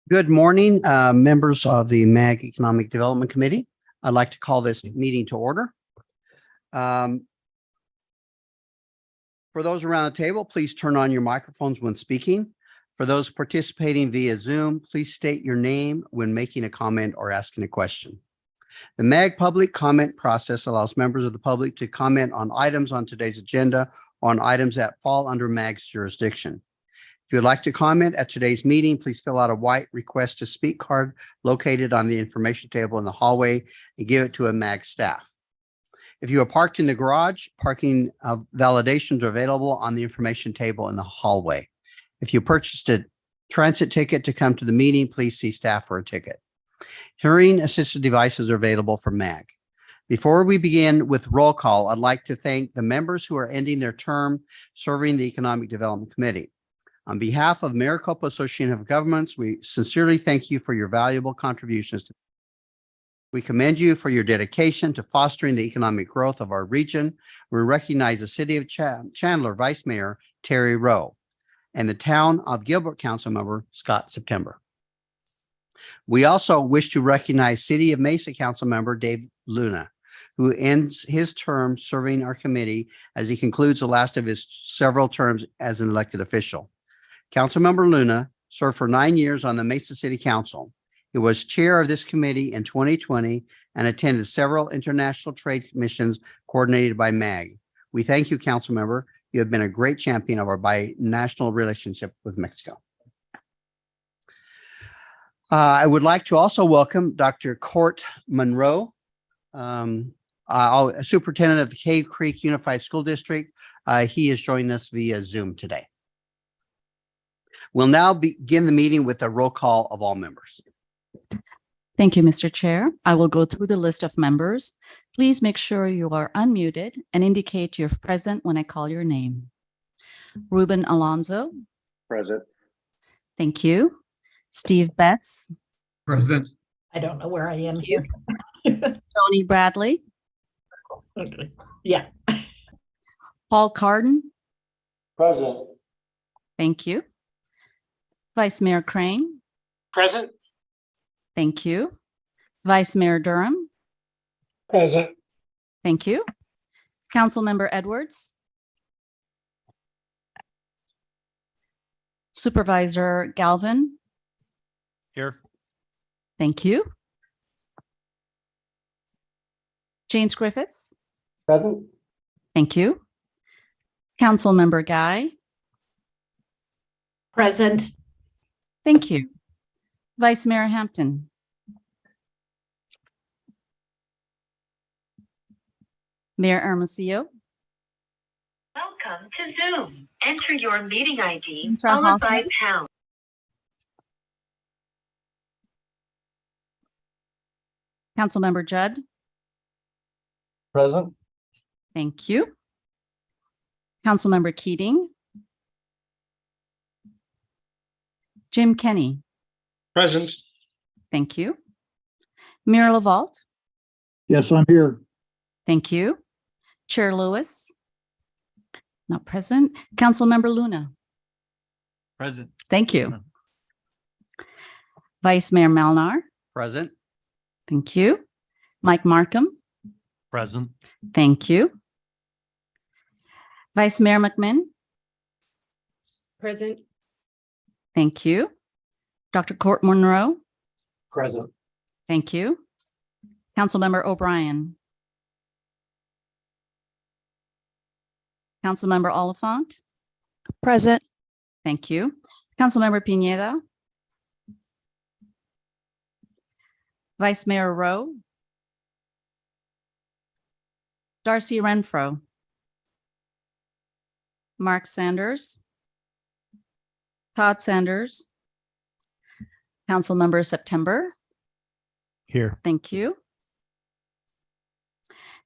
Good morning, members of the MAG Economic Development Committee. I'd like to call this meeting to order. For those around the table, please turn on your microphones when speaking. For those participating via Zoom, please state your name when making a comment or asking a question. The MAG public comment process allows members of the public to comment on items on today's agenda or on items that fall under MAG's jurisdiction. If you would like to comment at today's meeting, please fill out a white request to speak card located on the information table in the hallway and give it to a MAG staff. If you are parked in the garage, parking validations are available on the information table in the hallway. If you purchased a transit ticket to come to the meeting, please see staff for a ticket. Hearing assisted devices are available for MAG. Before we begin with roll call, I'd like to thank the members who are ending their term serving the Economic Development Committee. On behalf of Maricopa Association of Governments, we sincerely thank you for your valuable contributions. We commend you for your dedication to fostering the economic growth of our region. We recognize the City of Chandler Vice Mayor Terry Rowe and the Town of Gilbert Council Member Scott September. We also wish to recognize City of Mesa Council Member Dave Luna, who ends his term serving our committee as he concludes the last of his several terms as an elected official. Councilmember Luna served for 9 years on the Mesa City Council. He was chair of this committee in 2020 and attended several international trade commissions coordinated by MAG. We thank you, Councilmember. You have been a great champion of our binational relationship with Mexico. I would like to also welcome Dr. Court Monroe, Superintendent of the Cave Creek Unified School District. He is joining us via Zoom today. We'll now begin the meeting with a roll call of all members. Thank you, Mr. Chair. I will go through the list of members. Please make sure you are unmuted and indicate you're present when I call your name. Ruben Alonso. Present. Thank you. Steve Betts. Present. I don't know where I am here. Tony Bradley. Okay. Yeah. Paul Carden. Present. Thank you. Vice Mayor Crane. Present. Thank you. Vice Mayor Durham. Present. Thank you. Councilmember Edwards. Supervisor Galvin. Here. Thank you. James Griffiths. Present. Thank you. Councilmember Guy. Present. Thank you. Vice Mayor Hampton. Mayor Hermosillo. Welcome to Zoom. Enter your meeting ID Intra followed by Hoffman. pound. Councilmember Judd. Present. Thank you. Councilmember Keating. Jim Kenny. Present. Thank you. Mayor LaVault. Yes, I'm here. Thank you. Chair Lewis. Not present. Councilmember Luna. Present. Thank you. Vice Mayor Malnar. Present. Thank you. Mike Markham. Present. Thank you. Vice Mayor McMinn. Present. Thank you. Dr. Court Monroe. Present. Thank you. Councilmember O'Brien. Councilmember Oliphant. Present. Thank you. Councilmember Pineda. Vice Mayor Rowe. Darcy Renfro. Mark Sanders. Todd Sanders. Councilmember September. Here. Thank you.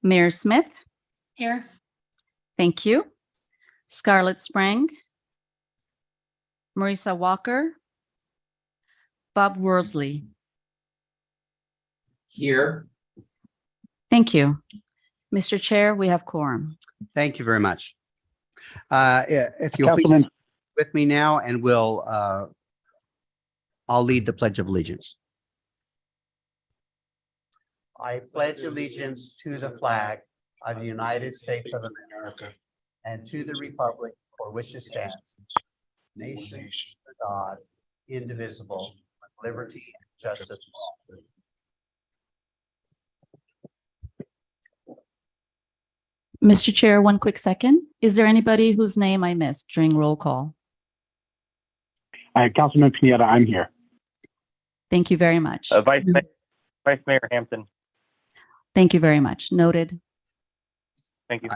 Mayor Smith. Here. Thank you. Scarlett Sprang. Marisa Walker. Bob Worsley. Here. Thank you. Mr. Chair, we have quorum. Thank you very much. If you'll please Councilman, with me now and I'll lead the Pledge of Allegiance. I pledge allegiance to the flag of the United States of America and to the republic for which it stands, nation under God, indivisible, with liberty and justice for all. Mr. Chair, one quick second. Is there anybody whose name I missed during roll call? Councilman Pineda, I'm here. Thank you very much. Vice Mayor Hampton. Thank you very much. Noted. Thank you.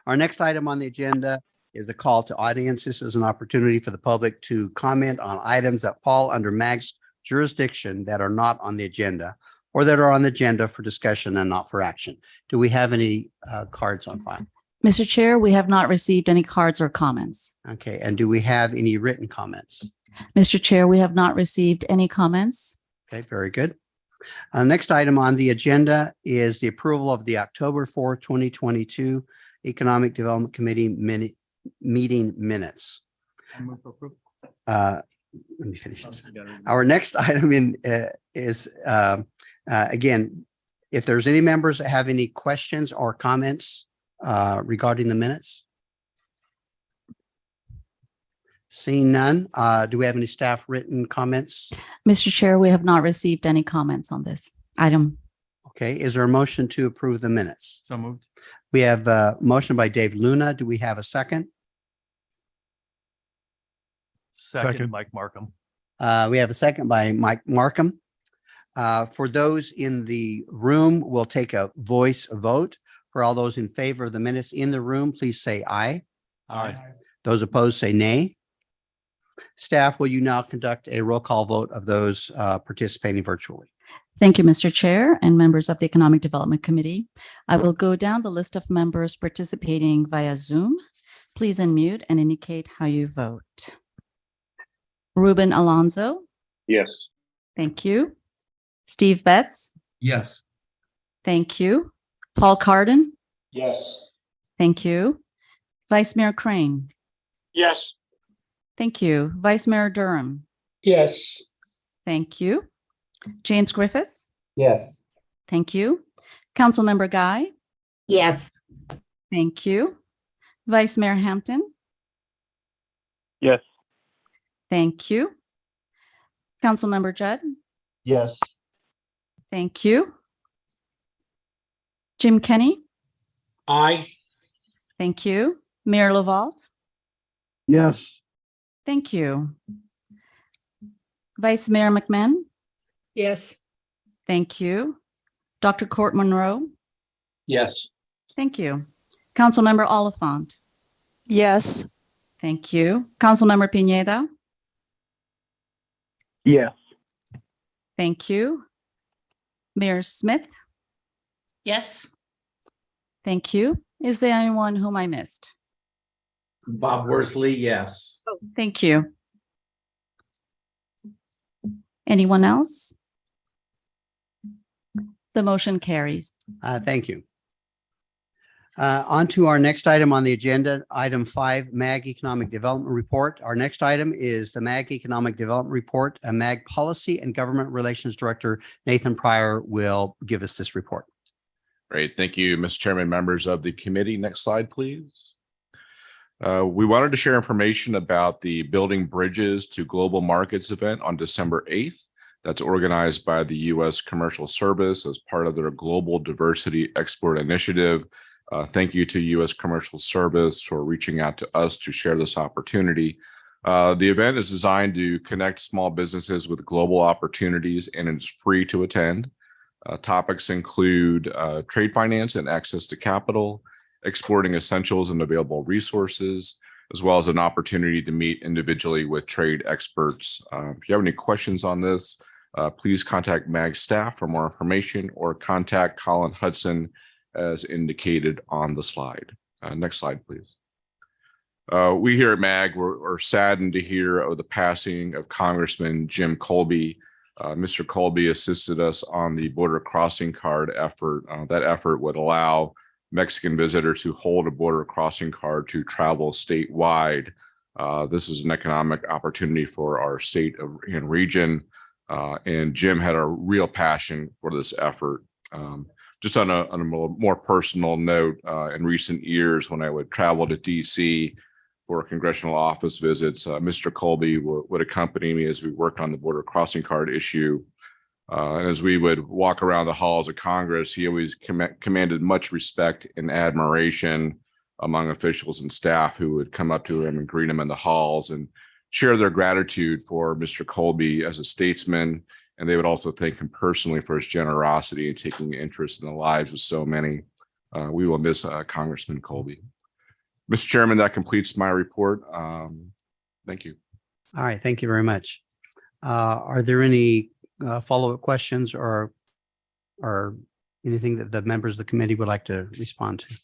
Our next item on the agenda is a call to audience. This is an opportunity for the public to comment on items that fall under MAG's jurisdiction that are not on the agenda or that are on the agenda for discussion and not for action. Do we have any cards on file? Mr. Chair, we have not received any cards or comments. Okay, and do we have any written comments? Mr. Chair, we have not received any comments. Okay, very good. Next item on the agenda is the approval of the October 4th, 2022 Economic Development Committee meeting minutes. Let me finish this. Our next item is again, if there's any members that have any questions or comments regarding the minutes. Seeing none, do we have any staff written comments? Mr. Chair, we have not received any comments on this item. Okay, is there a motion to approve the minutes? So moved. We have a motion by Dave Luna. Do we have a second? Second, Mike Markham. We have a second by Mike Markham. For those in the room, we'll take a voice vote. For all those in favor of the minutes in the room, please say aye. Aye. Those opposed say nay. Staff, will you now conduct a roll call vote of those participating virtually? Thank you, Mr. Chair and members of the Economic Development Committee. I will go down the list of members participating via Zoom. Please unmute and indicate how you vote. Ruben Alonso. Yes. Thank you. Steve Betts. Yes. Thank you. Paul Cardin. Yes. Thank you. Vice Mayor Crane. Yes. Thank you. Vice Mayor Durham. Yes. Thank you. James Griffiths. Yes. Thank you. Councilmember Guy. Yes. Thank you. Vice Mayor Hampton. Yes. Thank you. Councilmember Judd. Yes. Thank you. Jim Kenny. Aye. Thank you. Mayor Lavalde. Yes. Thank you. Vice Mayor McMahon. Yes. Thank you. Dr. Court Monroe. Yes. Thank you. Councilmember Oliphant. Yes. Thank you. Councilmember Pineda. Yes. Thank you. Mayor Smith. Yes. Thank you. Is there anyone whom I missed? Bob Worsley, yes. Thank you. Anyone else? The motion carries. Thank you. On to our next item on the agenda, item 5, MAG Economic Development Report. Our next item is the MAG Economic Development Report. A MAG Policy and Government Relations Director, Nathan Pryor, will give us this report. Great. Thank you, Mr. Chairman, members of the committee. Next slide, please. We wanted to share information about the Building Bridges to Global Markets event on December 8th. That's organized by the U.S. Commercial Service as part of their Global Diversity Export Initiative. Thank you to U.S. Commercial Service for reaching out to us to share this opportunity. The event is designed to connect small businesses with global opportunities, and it's free to attend. Topics include trade finance and access to capital, exporting essentials and available resources, as well as an opportunity to meet individually with trade experts. If you have any questions on this, please contact MAG staff for more information or contact Colin Hudson as indicated on the slide. Next slide, please. We here at MAG, we're saddened to hear of the passing of Congressman Jim Colby. Mr. Colby assisted us on the border crossing card effort. That effort would allow Mexican visitors who hold a border crossing card to travel statewide. This is an economic opportunity for our state and region. And Jim had a real passion for this effort. Just on a more personal note, in recent years, when I would travel to DC for congressional office visits, Mr. Colby would accompany me as we worked on the border crossing card issue. And as we would walk around the halls of Congress, he always commanded much respect and admiration among officials and staff who would come up to him and greet him in the halls and share their gratitude for Mr. Colby as a statesman. And they would also thank him personally for his generosity and taking interest in the lives of so many. We will miss Congressman Colby. Mr. Chairman, that completes my report. Thank you. All right, thank you very much. Are there any follow-up questions or anything that the members of the committee would like to respond to?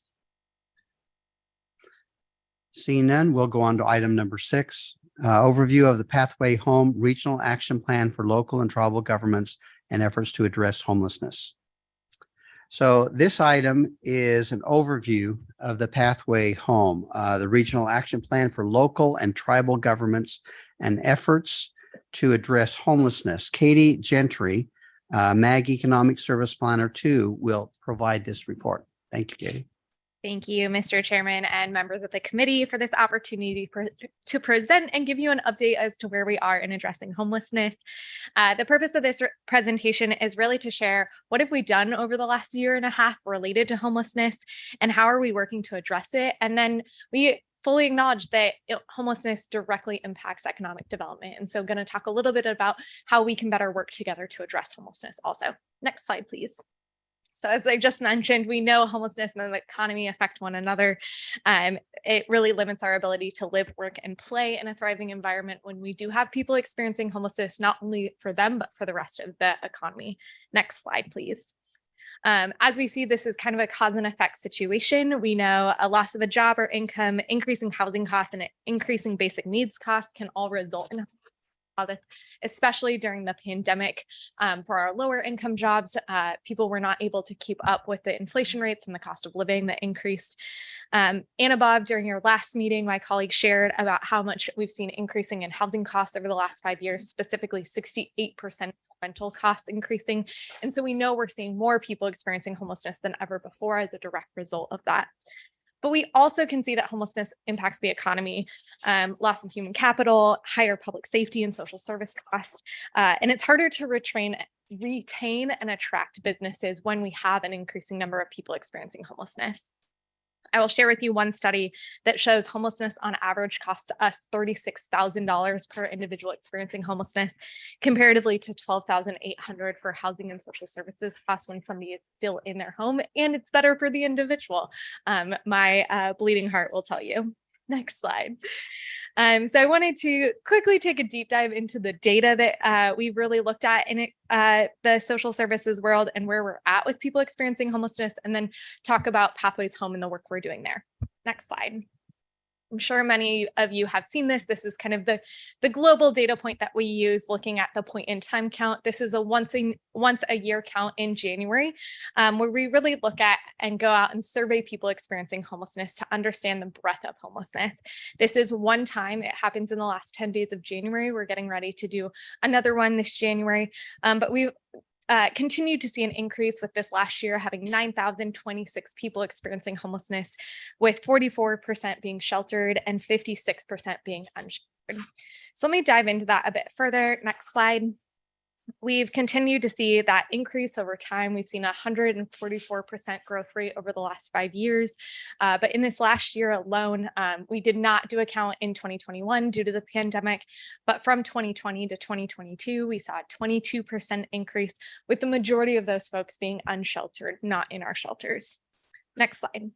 Seeing none, we'll go on to item number 6, overview of the Pathway Home Regional Action Plan for local and tribal governments and efforts to address homelessness. So this item is an overview of the Pathway Home, the Regional Action Plan for local and tribal governments and efforts to address homelessness. Katie Gentry, MAG Economic Service Planner 2, will provide this report. Thank you, Katie. Thank you, Mr. Chairman and members of the committee for this opportunity to present and give you an update as to where we are in addressing homelessness. The purpose of this presentation is really to share what have we done over the last year and a half related to homelessness and how are we working to address it. And then we fully acknowledge that homelessness directly impacts economic development. And so I'm going to talk a little bit about how we can better work together to address homelessness also. Next slide, please. So as I just mentioned, we know homelessness and the economy affect one another. It really limits our ability to live, work, and play in a thriving environment when we do have people experiencing homelessness, not only for them, but for the rest of the economy. Next slide, please. As we see, this is kind of a cause and effect situation. We know a loss of a job or income, increasing housing costs, and increasing basic needs costs can all result in especially during the pandemic. For our lower income jobs, people were not able to keep up with the inflation rates and the cost of living that increased. And above, during your last meeting, my colleague shared about how much we've seen increasing in housing costs over the last 5 years, specifically 68% rental costs increasing. And so we know we're seeing more people experiencing homelessness than ever before as a direct result of that. But we also can see that homelessness impacts the economy, loss of human capital, higher public safety and social service costs, and it's harder to retain and attract businesses when we have an increasing number of people experiencing homelessness. I will share with you one study that shows homelessness on average costs us $36,000 per individual experiencing homelessness, comparatively to $12,800 for housing and social services costs when somebody is still in their home, and it's better for the individual. My bleeding heart will tell you. Next slide. So I wanted to quickly take a deep dive into the data that we've really looked at in the social services world and where we're at with people experiencing homelessness, and then talk about Pathways Home and the work we're doing there. Next slide. I'm sure many of you have seen this. This is kind of the global data point that we use looking at the point in time count. This is a once a year count in January, where we really look at and go out and survey people experiencing homelessness to understand the breadth of homelessness. This is one time. It happens in the last 10 days of January. We're getting ready to do another one this January, but we continued to see an increase with this last year, having 9,026 people experiencing homelessness, with 44% being sheltered and 56% being unsheltered. So let me dive into that a bit further. Next slide. We've continued to see that increase over time. We've seen a 144% growth rate over the last 5 years. But in this last year alone, we did not do a count in 2021 due to the pandemic. But from 2020 to 2022, we saw a 22% increase, with the majority of those folks being unsheltered, not in our shelters. Next slide.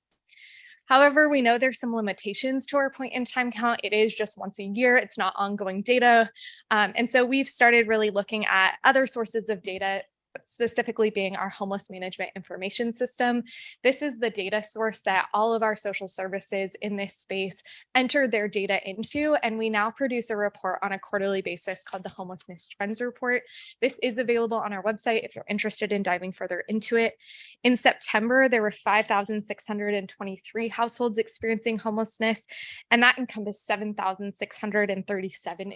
However, we know there's some limitations to our point in time count. It is just once a year. It's not ongoing data. And so we've started really looking at other sources of data specifically being our homeless management information system. This is the data source that all of our social services in this space enter their data into, and we now produce a report on a quarterly basis called the Homelessness Trends Report. This is available on our website if you're interested in diving further into it. In September, there were 5,623 households experiencing homelessness, and that encompassed 7,637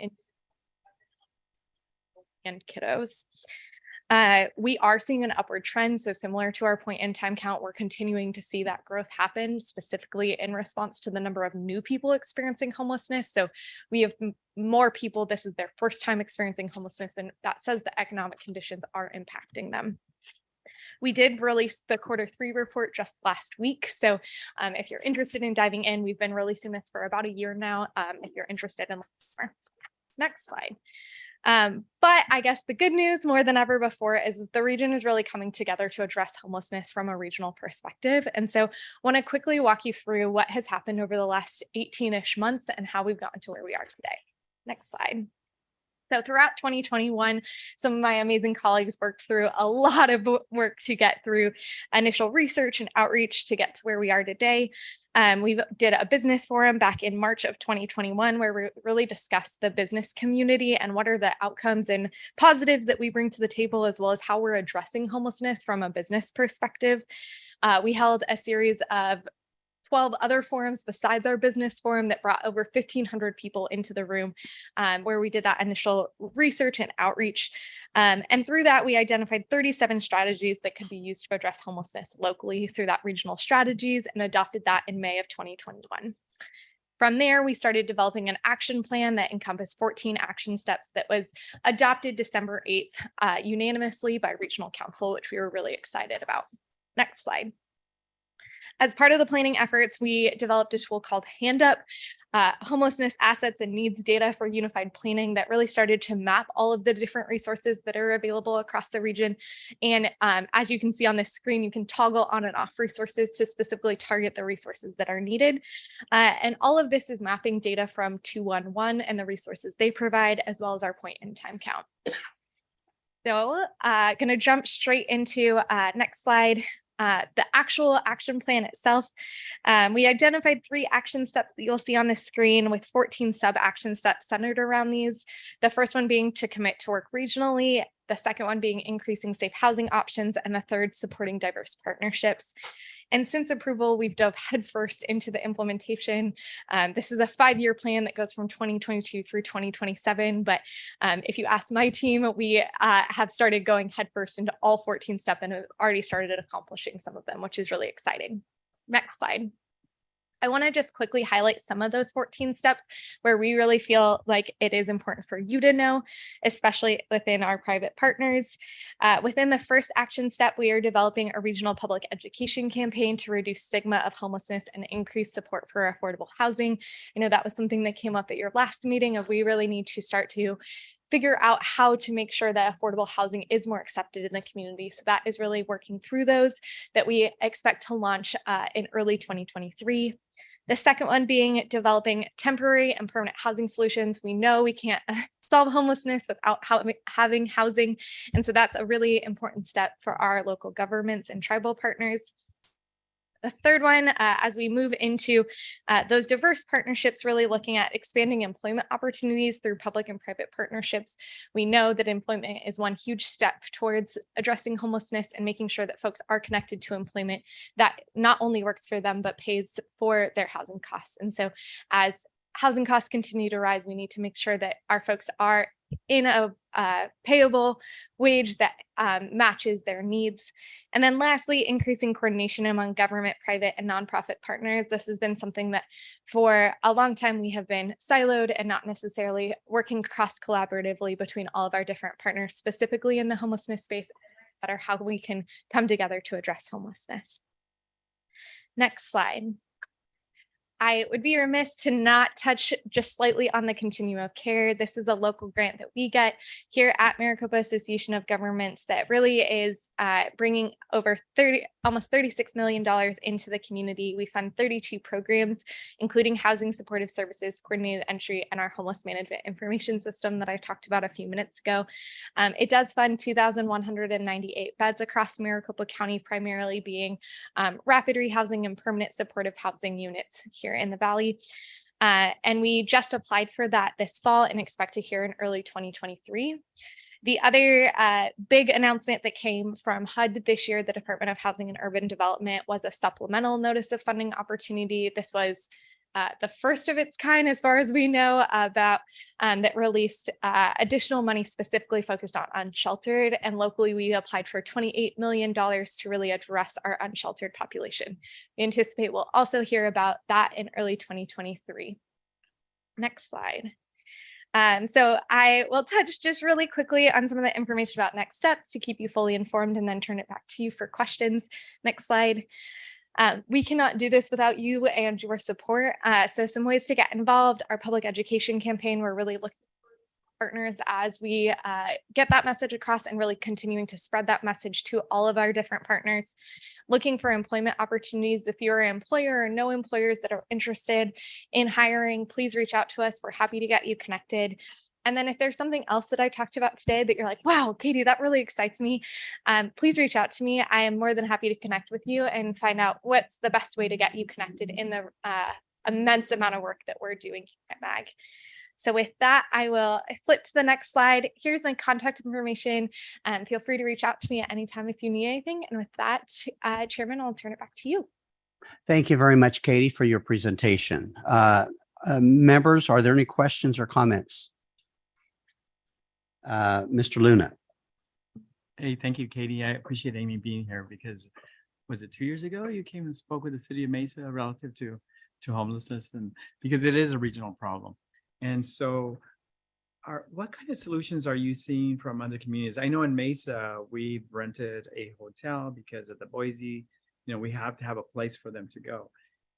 and kiddos. We are seeing an upward trend. So similar to our point in time count, we're continuing to see that growth happen, specifically in response to the number of new people experiencing homelessness. So we have more people, this is their first time experiencing homelessness, and that says the economic conditions are impacting them. We did release the Q3 report just last week. So if you're interested in diving in, we've been releasing this for about a year now. If you're interested in more. Next slide. But I guess the good news more than ever before is the region is really coming together to address homelessness from a regional perspective. And so I want to quickly walk you through what has happened over the last 18-ish months and how we've gotten to where we are today. Next slide. So throughout 2021, some of my amazing colleagues worked through a lot of work to get through initial research and outreach to get to where we are today. We did a business forum back in March of 2021, where we really discussed the business community and what are the outcomes and positives that we bring to the table, as well as how we're addressing homelessness from a business perspective. We held a series of 12 other forums besides our business forum that brought over 1,500 people into the room, where we did that initial research and outreach. And through that, we identified 37 strategies that could be used to address homelessness locally through that regional strategies, and adopted that in May of 2021. From there, we started developing an action plan that encompassed 14 action steps that was adopted December 8th unanimously by Regional Council, which we were really excited about. Next slide. As part of the planning efforts, we developed a tool called Hand Up, homelessness assets and needs data for unified planning that really started to map all of the different resources that are available across the region. And as you can see on this screen, you can toggle on and off resources to specifically target the resources that are needed. And all of this is mapping data from 211 and the resources they provide, as well as our point in time count. So going to jump straight into next slide. The actual action plan itself, we identified 3 action steps that you'll see on the screen, with 14 sub-action steps centered around these. The first one being to commit to work regionally, the second one being increasing safe housing options, and the third supporting diverse partnerships. And since approval, we've dove headfirst into the implementation. This is a 5-year plan that goes from 2022 through 2027. But if you ask my team, we have started going headfirst into all 14 steps and have already started accomplishing some of them, which is really exciting. Next slide. I want to just quickly highlight some of those 14 steps where we really feel like it is important for you to know, especially within our private partners. Within the first action step, we are developing a regional public education campaign to reduce stigma of homelessness and increase support for affordable housing. I know that was something that came up at your last meeting, of we really need to start to figure out how to make sure that affordable housing is more accepted in the community. So that is really working through those that we expect to launch in early 2023. The second one being developing temporary and permanent housing solutions. We know we can't solve homelessness without having housing. And so that's a really important step for our local governments and tribal partners. The third one, as we move into those diverse partnerships, really looking at expanding employment opportunities through public and private partnerships. We know that employment is one huge step towards addressing homelessness and making sure that folks are connected to employment that not only works for them, but pays for their housing costs. And so as housing costs continue to rise, we need to make sure that our folks are in a payable wage that matches their needs. And then lastly, increasing coordination among government, private, and nonprofit partners. This has been something that for a long time we have been siloed and not necessarily working cross-collaboratively between all of our different partners, specifically in the homelessness space, that are how we can come together to address homelessness. Next slide. I would be remiss to not touch just slightly on the continuum of care. This is a local grant that we get here at Maricopa Association of Governments that really is bringing over almost $36 million into the community. We fund 32 programs, including housing supportive services, coordinated entry, and our homeless management information system that I talked about a few minutes ago. It does fund 2,198 beds across Maricopa County, primarily being rapid rehousing and permanent supportive housing units here in the Valley. And we just applied for that this fall and expect to hear in early 2023. The other big announcement that came from HUD this year, the Department of Housing and Urban Development, was a supplemental notice of funding opportunity. This was the first of its kind, as far as we know, about that released additional money specifically focused on unsheltered. And locally, we applied for $28 million to really address our unsheltered population. We anticipate we'll also hear about that in early 2023. Next slide. So I will touch just really quickly on some of the information about next steps to keep you fully informed and then turn it back to you for questions. Next slide. We cannot do this without you and your support. So some ways to get involved: our public education campaign. We're really looking for partners as we get that message across and really continuing to spread that message to all of our different partners. Looking for employment opportunities. If you're an employer or know employers that are interested in hiring, please reach out to us. We're happy to get you connected. And then if there's something else that I talked about today that you're like, wow, Katie, that really excites me, please reach out to me. I am more than happy to connect with you and find out what's the best way to get you connected in the immense amount of work that we're doing here at MAG. So with that, I will flip to the next slide. Here's my contact information. Feel free to reach out to me at any time if you need anything. And with that, Chairman, I'll turn it back to you. Thank you very much, Katie, for your presentation. Members, are there any questions or comments? Mr. Luna. Hey, thank you, Katie. I appreciate Amy being here because was it 2 years ago you came and spoke with the city of Mesa relative to homelessness, and because it is a regional problem. And so what kind of solutions are you seeing from other communities? I know in Mesa, we've rented a hotel because of the Boise, we have to have a place for them to go.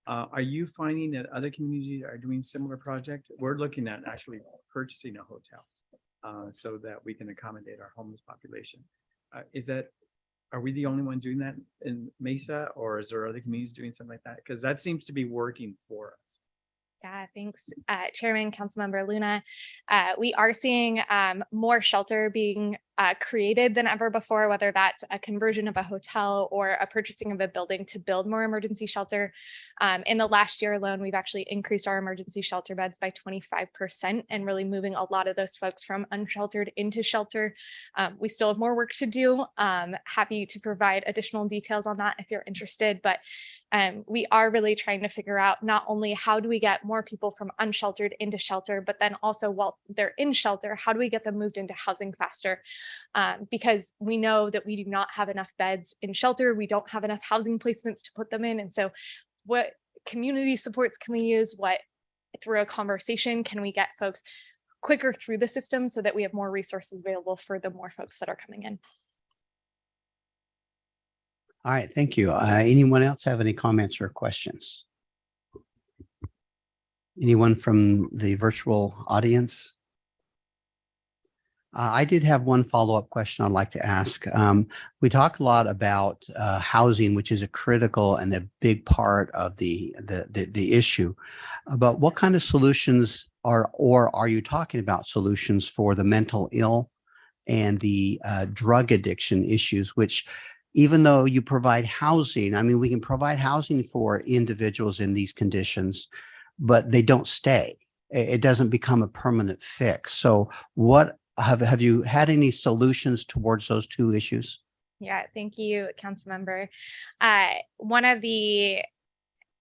Are you finding that other communities are doing similar projects? We're looking at actually purchasing a hotel so that we can accommodate our homeless population. Are we the only one doing that in Mesa, or is there other communities doing something like that? Because that seems to be working for us. Yeah, thanks, Chairman, Councilmember Luna. We are seeing more shelter being created than ever before, whether that's a conversion of a hotel or a purchasing of a building to build more emergency shelter. In the last year alone, we've actually increased our emergency shelter beds by 25% and really moving a lot of those folks from unsheltered into shelter. We still have more work to do. Happy to provide additional details on that if you're interested, but we are really trying to figure out not only how do we get more people from unsheltered into shelter, but then also while they're in shelter, how do we get them moved into housing faster? Because we know that we do not have enough beds in shelter. We don't have enough housing placements to put them in. And so what community supports can we use? What through a conversation can we get folks quicker through the system so that we have more resources available for the more folks that are coming in? All right, thank you. Anyone else have any comments or questions? Anyone from the virtual audience? I did have one follow-up question I'd like to ask. We talk a lot about housing, which is a critical and a big part of the issue. But what kind of solutions are you talking about solutions for the mental ill and the drug addiction issues, which even though you provide housing, I mean, we can provide housing for individuals in these conditions, but they don't stay. It doesn't become a permanent fix. So what have you had any solutions towards those two issues? Yeah, thank you, Councilmember. One of the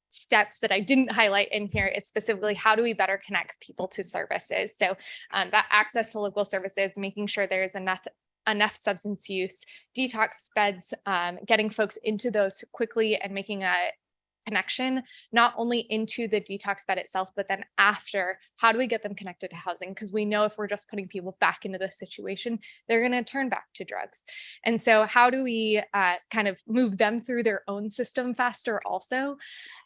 steps that I didn't highlight in here is specifically how do we better connect people to services? So that access to local services, making sure there's enough substance use, detox beds, getting folks into those quickly and making a connection, not only into the detox bed itself, but then after, how do we get them connected to housing? Because we know if we're just putting people back into this situation, they're going to turn back to drugs. And so how do we kind of move them through their own system faster also?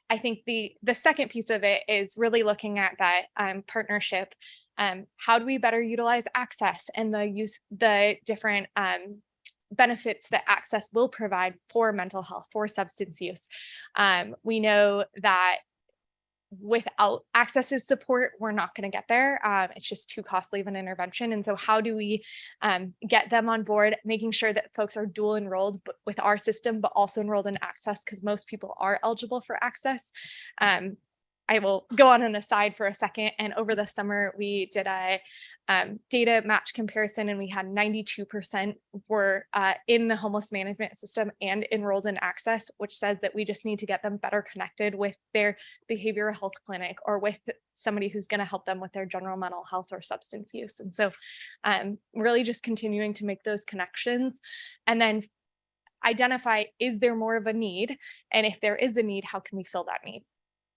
I think the second piece of it is really looking at that partnership. How do we better utilize access and the different benefits that access will provide for mental health, for substance use? We know that without access's support, we're not going to get there. It's just too costly of an intervention. And so how do we get them on board, making sure that folks are dual enrolled with our system, but also enrolled in access, because most people are eligible for access. I will go on an aside for a second. And over the summer, we did a data match comparison, and we had 92% were in the homeless management system and enrolled in access, which says that we just need to get them better connected with their behavioral health clinic or with somebody who's going to help them with their general mental health or substance use. And so really just continuing to make those connections and then identify, is there more of a need? And if there is a need, how can we fill that need?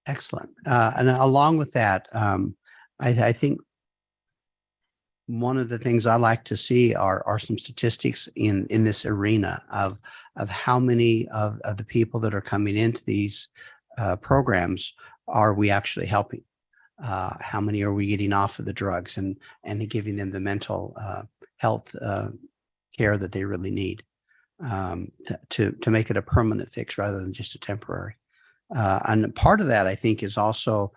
Excellent. And along with that, I think one of the things I like to see are some statistics in this arena of how many of the people that are coming into these programs are we actually helping? How many are we getting off of the drugs and giving them the mental health care that they really need to make it a permanent fix rather than just a temporary? And part of that, I think, is also,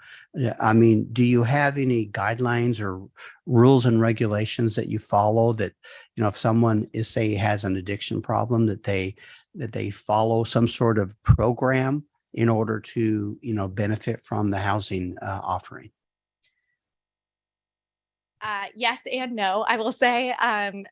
I mean, do you have any guidelines or rules and regulations that you follow that, you know, if someone has an addiction problem, that they follow some sort of program in order to, you know, benefit from the housing offering? Yes and no. I will say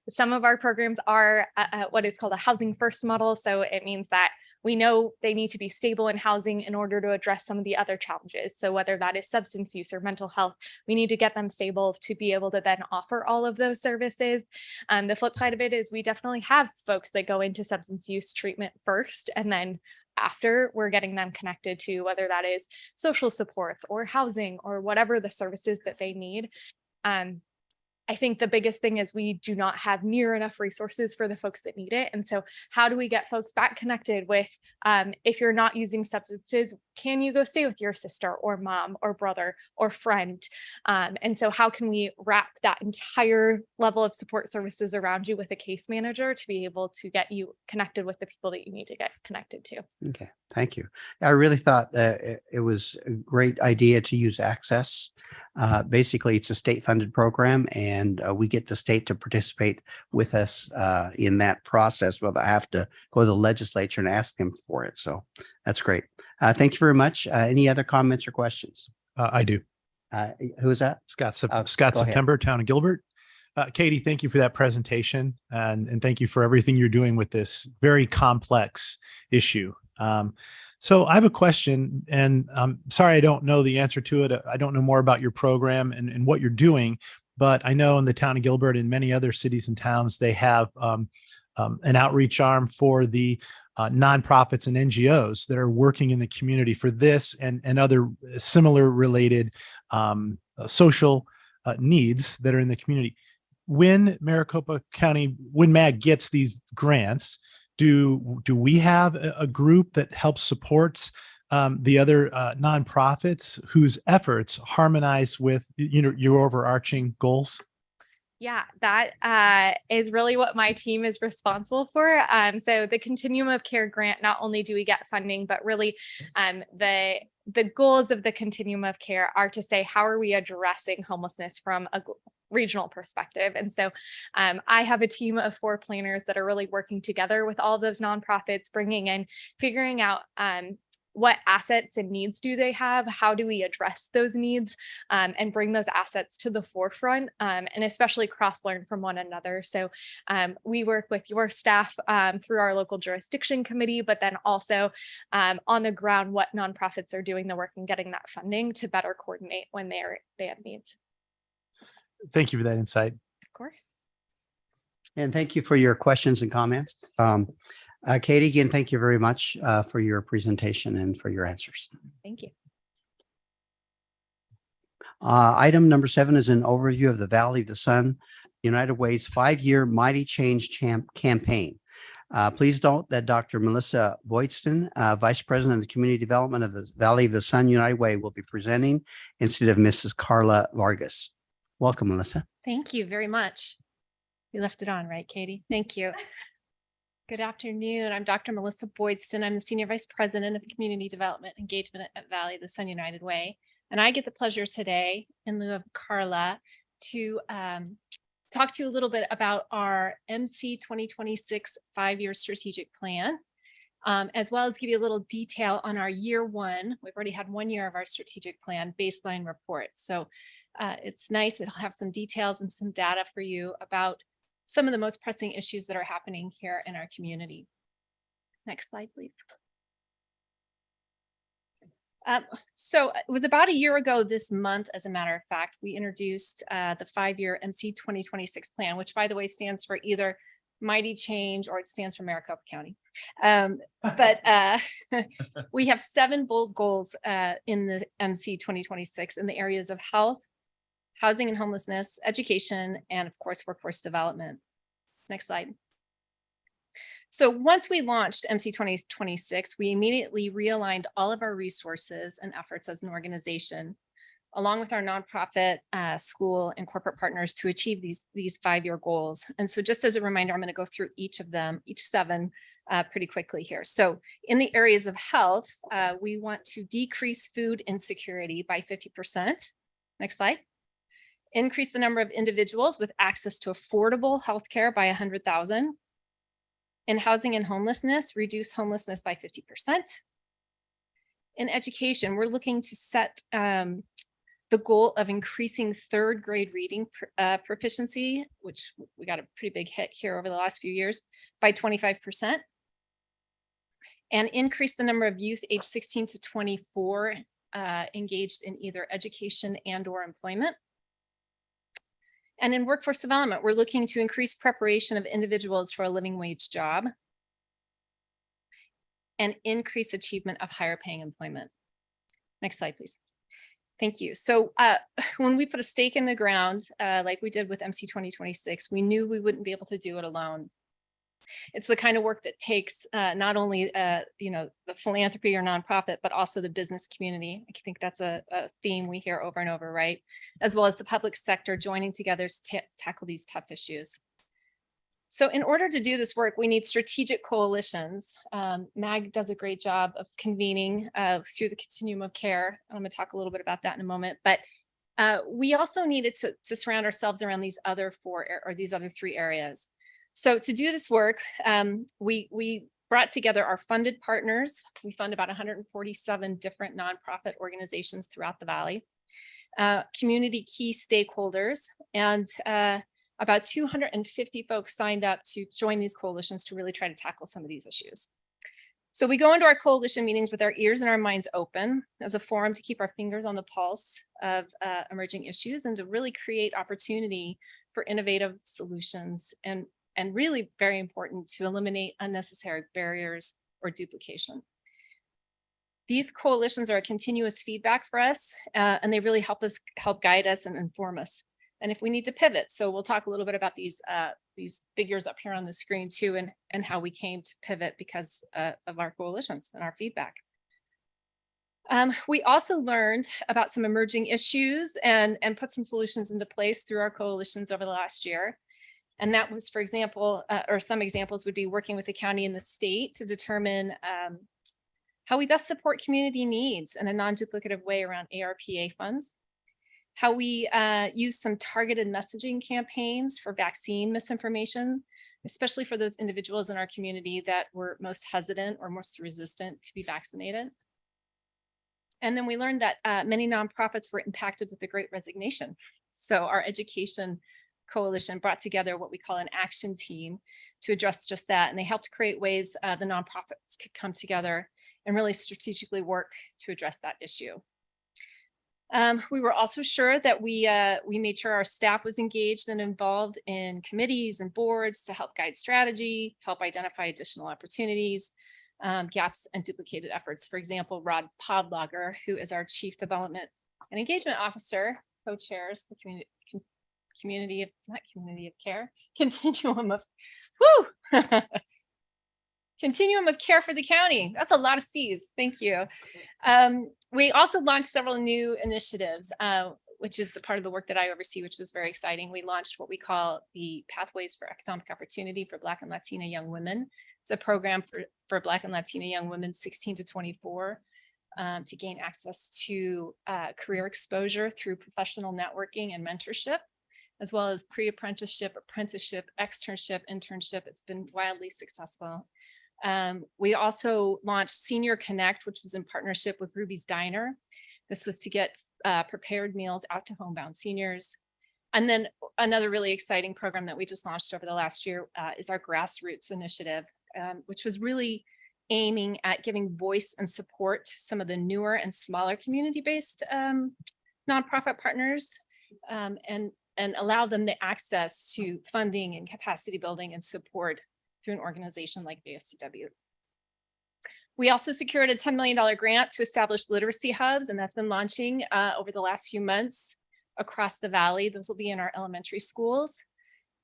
some of our programs are what is called a housing first model. So it means that we know they need to be stable in housing in order to address some of the other challenges. So whether that is substance use or mental health, we need to get them stable to be able to then offer all of those services. The flip side of it is we definitely have folks that go into substance use treatment first, and then after, we're getting them connected to whether that is social supports or housing or whatever the services that they need. I think the biggest thing is we do not have near enough resources for the folks that need it. And so how do we get folks back connected with, if you're not using substances, can you go stay with your sister or mom or brother or friend? And so how can we wrap that entire level of support services around you with a case manager to be able to get you connected with the people that you need to get connected to? Okay, thank you. I really thought that it was a great idea to use Access. Basically, it's a state-funded program, and we get the state to participate with us in that process. Well, I have to go to the legislature and ask them for it. So that's great. Thank you very much. Any other comments or questions? I do. Who is that? Scott go September, Town of Gilbert. Katie, thank you for that presentation, and thank you for everything you're doing with this very complex issue. So I have a question, and I'm sorry I don't know the answer to it. I don't know more about your program and what you're doing, but I know in the town of Gilbert and many other cities and towns, they have an outreach arm for the nonprofits and NGOs that are working in the community for this and other similar related social needs that are in the community. When Maricopa County, when MAG gets these grants, do we have a group that helps supports the other nonprofits whose efforts harmonize with, you know, your overarching goals? Yeah, that is really what my team is responsible for. So the Continuum of Care grant, not only do we get funding, but really the goals of the Continuum of Care are to say, how are we addressing homelessness from a regional perspective? And so I have a team of 4 planners that are really working together with all those nonprofits, bringing in, figuring out what assets and needs do they have? How do we address those needs and bring those assets to the forefront, and especially cross-learn from one another? So we work with your staff through our local jurisdiction committee, but then also on the ground, what nonprofits are doing the work and getting that funding to better coordinate when they have needs. Thank you for that insight. Of course. And thank you for your questions and comments. Katie, again, thank you very much for your presentation and for your answers. Thank you. Item number 7 is an overview of the Valley of the Sun United Way's 5-year Mighty Change campaign. Please note that Dr. Melissa Boydston, Vice President of the Community Development of the Valley of the Sun United Way, will be presenting instead of Mrs. Carla Vargas. Welcome, Melissa. Thank you very much. You left it on, right, Katie? Thank you. Good afternoon. I'm Dr. Melissa Boydston. I'm the Senior Vice President of Community Development Engagement at Valley of the Sun United Way. And I get the pleasure today, in lieu of Carla, to talk to you a little bit about our MC 2026 5-year strategic plan, as well as give you a little detail on our year one. We've already had 1 year of our strategic plan baseline report. So it's nice. It'll have some details and some data for you about some of the most pressing issues that are happening here in our community. Next slide, please. So it was about a year ago this month, as a matter of fact, we introduced the 5-year MC 2026 plan, which, by the way, stands for either Mighty Change or it stands for Maricopa County. But we have 7 bold goals in the MC 2026 in the areas of health, housing and homelessness, education, and of course, workforce development. Next slide. So once we launched MC 2026, we immediately realigned all of our resources and efforts as an organization, along with our nonprofit, school, and corporate partners to achieve these 5-year goals. And so just as a reminder, I'm going to go through each of them, each 7, pretty quickly here. So in the areas of health, we want to decrease food insecurity by 50%. Next slide. Increase the number of individuals with access to affordable healthcare by 100,000. In housing and homelessness, reduce homelessness by 50%. In education, we're looking to set the goal of increasing 3rd grade reading proficiency, which we got a pretty big hit here over the last few years, by 25%. And increase the number of youth aged 16 to 24 engaged in either education and or employment. And in workforce development, we're looking to increase preparation of individuals for a living wage job and increase achievement of higher paying employment. Next slide, please. Thank you. So when we put a stake in the ground, like we did with MC 2026, we knew we wouldn't be able to do it alone. It's the kind of work that takes not only the philanthropy or nonprofit, but also the business community. I think that's a theme we hear over and over, right? As well as the public sector joining together to tackle these tough issues. So in order to do this work, we need strategic coalitions. MAG does a great job of convening through the continuum of care. I'm going to talk a little bit about that in a moment, but we also needed to surround ourselves around these other 4 or these other 3 areas. So to do this work, we brought together our funded partners. We fund about 147 different nonprofit organizations throughout the Valley, community key stakeholders, and about 250 folks signed up to join these coalitions to really try to tackle some of these issues. So we go into our coalition meetings with our ears and our minds open as a forum to keep our fingers on the pulse of emerging issues and to really create opportunity for innovative solutions and really very important to eliminate unnecessary barriers or duplication. These coalitions are a continuous feedback for us, and they really help guide us and inform us. And if we need to pivot, so we'll talk a little bit about these figures up here on the screen too, and how we came to pivot because of our coalitions and our feedback. We also learned about some emerging issues and put some solutions into place through our coalitions over the last year. And that was, for example, or some examples would be working with the county and the state to determine how we best support community needs in a non-duplicative way around ARPA funds, how we use some targeted messaging campaigns for vaccine misinformation, especially for those individuals in our community that were most hesitant or most resistant to be vaccinated. And then we learned that many nonprofits were impacted with the Great Resignation. So our education coalition brought together what we call an action team to address just that. And they helped create ways the nonprofits could come together and really strategically work to address that issue. We were also sure that we made sure our staff was engaged and involved in committees and boards to help guide strategy, help identify additional opportunities, gaps and duplicated efforts. For example, Rod Podlager, who is our Chief Development and Engagement Officer, co-chairs the continuum of care, Continuum of care for the county. That's a lot of C's. Thank you. We also launched several new initiatives, which is the part of the work that I oversee, which was very exciting. We launched what we call the Pathways for Economic Opportunity for Black and Latina Young Women. It's a program for Black and Latina young women 16 to 24 to gain access to career exposure through professional networking and mentorship, as well as pre-apprenticeship, apprenticeship, externship, internship. It's been wildly successful. We also launched Senior Connect, which was in partnership with Ruby's Diner. This was to get prepared meals out to homebound seniors. And then another really exciting program that we just launched over the last year is our Grassroots Initiative, which was really aiming at giving voice and support to some of the newer and smaller community-based nonprofit partners and allow them the access to funding and capacity building and support through an organization like ASCW. We also secured a $10 million grant to establish literacy hubs, and that's been launching over the last few months across the valley. Those will be in our elementary schools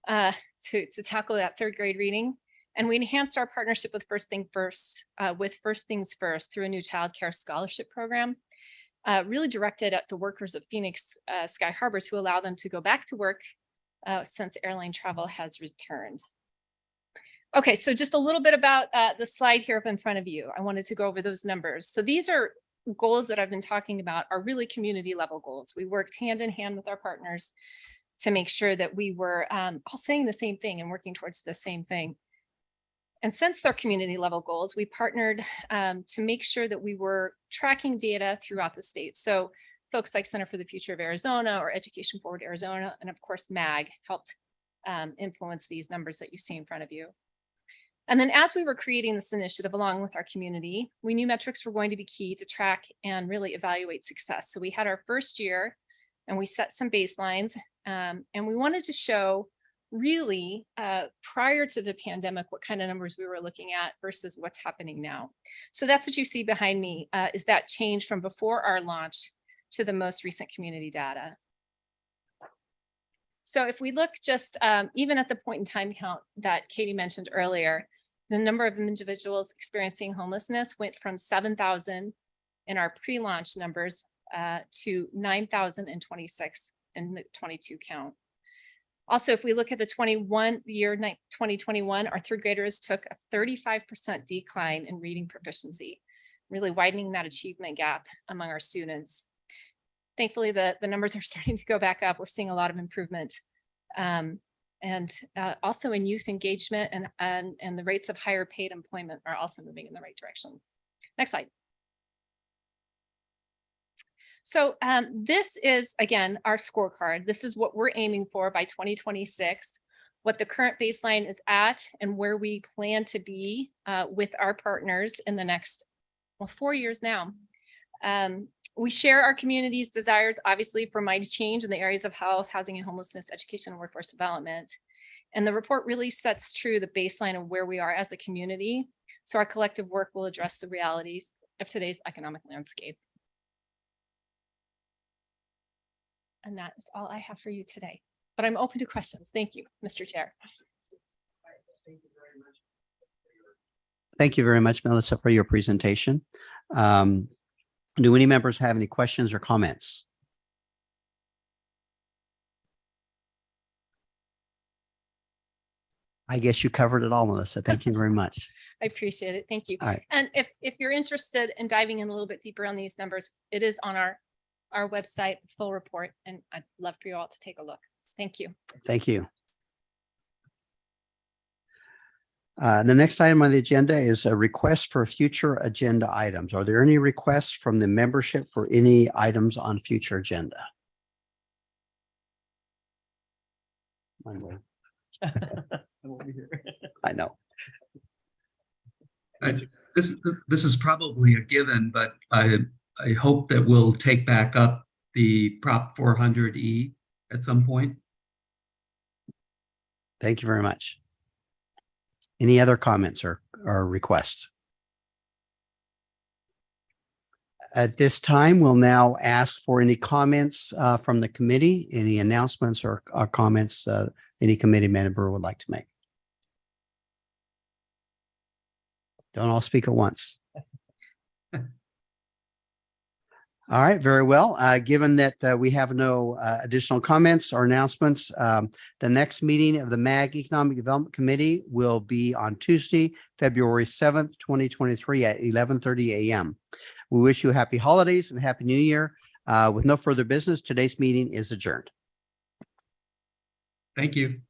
to tackle that third grade reading. And we enhanced our partnership with First Things First through a new child care scholarship program, really directed at the workers of Phoenix Sky Harbor to allow them to go back to work since airline travel has returned. Okay, so just a little bit about the slide here up in front of you. I wanted to go over those numbers. So these are goals that I've been talking about are really community level goals. We worked hand in hand with our partners to make sure that we were all saying the same thing and working towards the same thing. And since they're community level goals, we partnered to make sure that we were tracking data throughout the state. So folks like Center for the Future of Arizona or Education Forward Arizona, and of course, MAG helped influence these numbers that you see in front of you. And then as we were creating this initiative along with our community, we knew metrics were going to be key to track and really evaluate success. So we had our first year and we set some baselines and we wanted to show really prior to the pandemic, what kind of numbers we were looking at versus what's happening now. So that's what you see behind me is that change from before our launch to the most recent community data. So if we look just even at the point in time count that Katie mentioned earlier, the number of individuals experiencing homelessness went from 7,000 in our pre-launch numbers to 9,026 in the 22 count. Also, if we look at the 2021, our third graders took a 35% decline in reading proficiency, really widening that achievement gap among our students. Thankfully, the numbers are starting to go back up. We're seeing a lot of improvement. Also in youth engagement and the rates of higher paid employment are also moving in the right direction. Next slide. So this is, again, our scorecard. This is what we're aiming for by 2026, what the current baseline is at and where we plan to be with our partners in the next, 4 years now. We share our community's desires, obviously, for mighty change in the areas of health, housing and homelessness, education, and workforce development. And the report really sets true the baseline of where we are as a community. So our collective work will address the realities of today's economic landscape. And that is all I have for you today, but I'm open to questions. Thank you, Mr. Chair. Thank you very much, Melissa, for your presentation. Do any members have any questions or comments? I guess you covered it all, Melissa. Thank you very much. I appreciate it. Thank you. All right. And if you're interested in diving in a little bit deeper on these numbers, it is on our website, full report, and I'd love for you all to take a look. Thank you. Thank you. The next item on the agenda is a request for future agenda items. Are there any requests from the membership for any items on future agenda? I know. This is probably a given, but I hope that we'll take back up the Prop 400E at some point. Thank you very much. Any other comments or requests? At this time, we'll now ask for any comments from the committee, any announcements or comments any committee member would like to make. Don't all speak at once. All right, very well. Given that we have no additional comments or announcements, the next meeting of the MAG Economic Development Committee will be on Tuesday, February 7th, 2023 at 11:30 a.m. We wish you happy holidays and happy new year. With no further business, today's meeting is adjourned. Thank you.